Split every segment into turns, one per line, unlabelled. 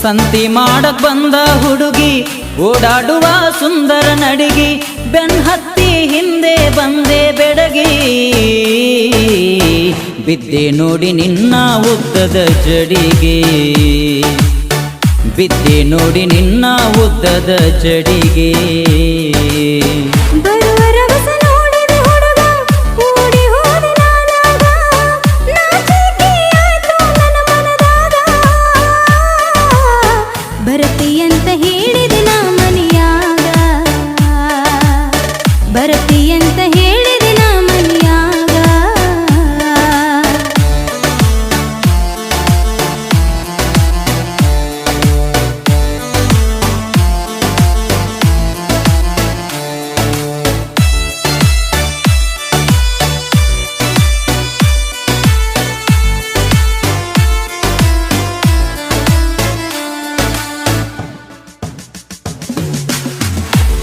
ಸಂತಿ ಮಾಡಕ್ ಬಂದ ಹುಡುಗಿ ಓಡಾಡುವ ಸುಂದರ ನಡಿಗಿ ಬೆನ್ ಹತ್ತಿ ಹಿಂದೆ ಬಂದೆ ಬೆಡಗಿ ಬಿದ್ದೆ ನೋಡಿ ನಿನ್ನ ಉದ್ದದ ಜಡಿಗೆ ಬಿದ್ದೆ ನೋಡಿ ನಿನ್ನ ಉದ್ದದ ಜಡಿಗೆ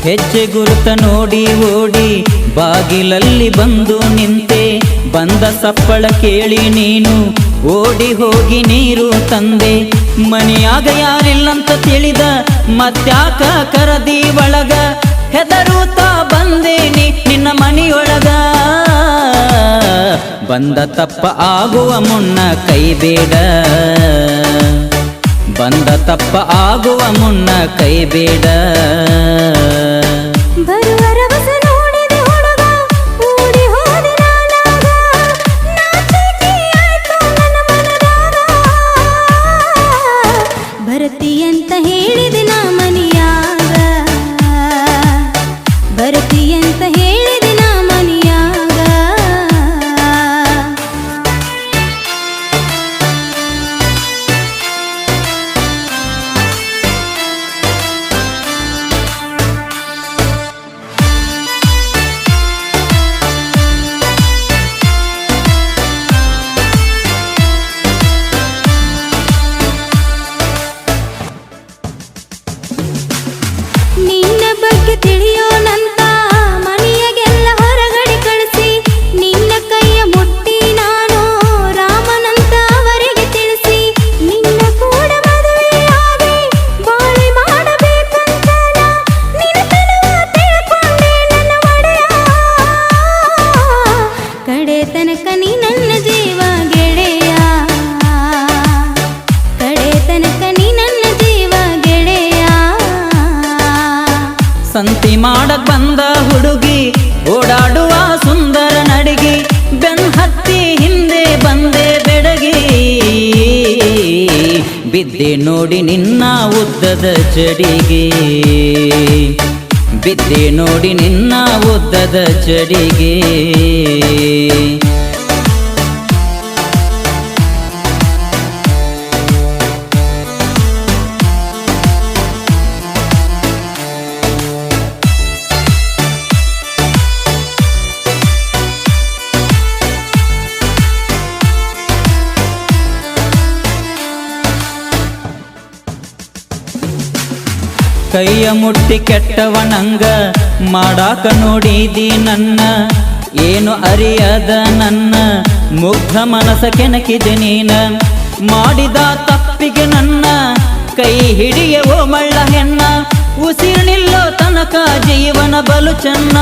ಹೆಜ್ಜೆ ಗುರುತ ನೋಡಿ ಓಡಿ ಬಾಗಿಲಲ್ಲಿ ಬಂದು ನಿಂತೆ ಬಂದ ಸಪ್ಪಳ ಕೇಳಿ ನೀನು ಓಡಿ ಹೋಗಿ ನೀರು ತಂದೆ ಮನೆಯಾಗ ಯಾರಿಲ್ಲಂತ ತಿಳಿದ ಮತ್ಯಾಕ ಕರದಿ ಒಳಗ ಹೆದರುತ್ತಾ ಬಂದೇನಿ ನಿನ್ನ ಮನೆಯೊಳಗ ಬಂದ ತಪ್ಪ ಆಗುವ ಮುನ್ನ ಕೈಬೇಡ ಬಂದ ತಪ್ಪ ಆಗುವ ಮುನ್ನ ಕೈಬೇಡ
ಬರತಿಯಂತ ಹೇಳಿದೆ ನಾ ಮನಿಯಾಗ ಬರತಿಯಂತ ಹೇಳಿದೆ ನಾ ಮನಿಯಾಗ ನಿನ್ನ ಬಗ್ಗೆ ತಿಳಿಯೋನಂತ ಮನೆಯಾಗೆಲ್ಲ ಹೊರಗಡೆ ಕಳಿಸಿ ನಿನ್ನ ಕೈಯ ಮುಟ್ಟಿ ನಾನು ರಾಮನಂತ ಅವರಿಗೆ ತಿಳಿಸಿ ನಿನ್ನ ಕೂಡ ಮದುವೆಯಾಗಿ ಬಾಳೆ ಮಾಡಬೇಕಂತ ನಿನ್ನ ತನವ ತಿಳ್ಕೊಂಡೆ ನನ್ನ ಒಡೆಯ ಕಡೆ ತನಕ ನೀ ನನ್ನ ಜೀವ ಗೆಳೆಯ ಕಡೆ ತನಕ ನೀ ನನ್ನ ಜೀವ ಗೆಳೆಯ
ಸಂತಿ ಮಾಡಕ್ ಬಂದ ಹುಡುಗಿ ಓಡಾಡುವ ಸುಂದರ ನಡಿಗಿ ಬೆನ್ ಹತ್ತಿ ಹಿಂದೆ ಬಂದೆ ಬೆಡಗಿ ಬಿದ್ದೆ ನೋಡಿ ನಿನ್ನ ಉದ್ದದ ಜಡಿಗೆ ಬಿದ್ದೆ ನೋಡಿ ನಿನ್ನ ಉದ್ದದ ಜಡಿಗೆ ಕೈಯ ಮುಟ್ಟಿ ಕೆಟ್ಟವನಂಗ ಮಾಡಾಕ ನೋಡಿದಿ ನನ್ನ ಏನು ಅರಿಯದ ನನ್ನ ಮುಗ್ಧ ಮನಸ ಕೆಣಕಿದೆ ನೀನ ಮಾಡಿದ ತಪ್ಪಿಗೆ ನನ್ನ ಕೈ ಹಿಡಿಯವೋ ಮಳ್ಳ ಹೆಣ್ಣ ಉಸಿರು ನಿಲ್ಲೋ ತನಕ ಜೀವನ ಬಲು ಚೆನ್ನ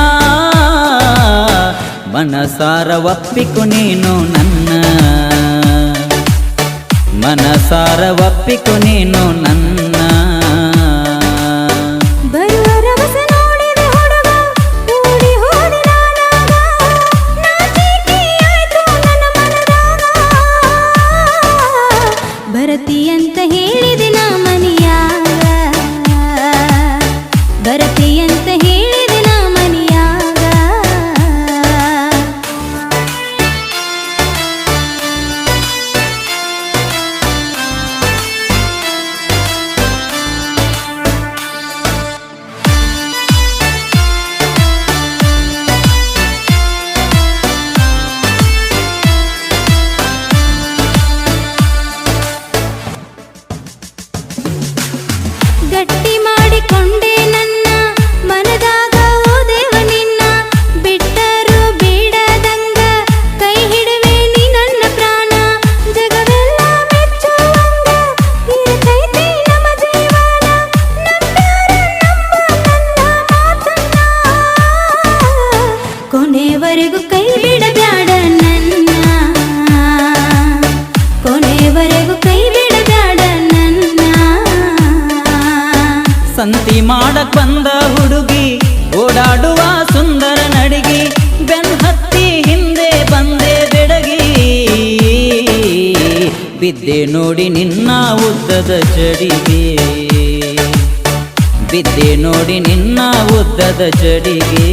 ಮನಸಾರ ಒಪ್ಪಿಕು ನೀನು ನನ್ನ ಮನಸಾರ ಒಪ್ಪಿಕು ನೀನು ನನ್ನ
ಬರತಿಯಂತ ಹೇಳಿದೆ ನಾ ಮನಿಯಾಗ ಬರತಿಯಂತ ಹೇಳಿದೆ ನಾ ಮನಿಯಾಗ
ಬಿದ್ದೆ ನೋಡಿ ನಿನ್ನ ಉದ್ದದ ಜಡಿಗೆ ಬಿದ್ದೆ ನೋಡಿ ನಿನ್ನ ಉದ್ದದ ಜಡಿಗೆ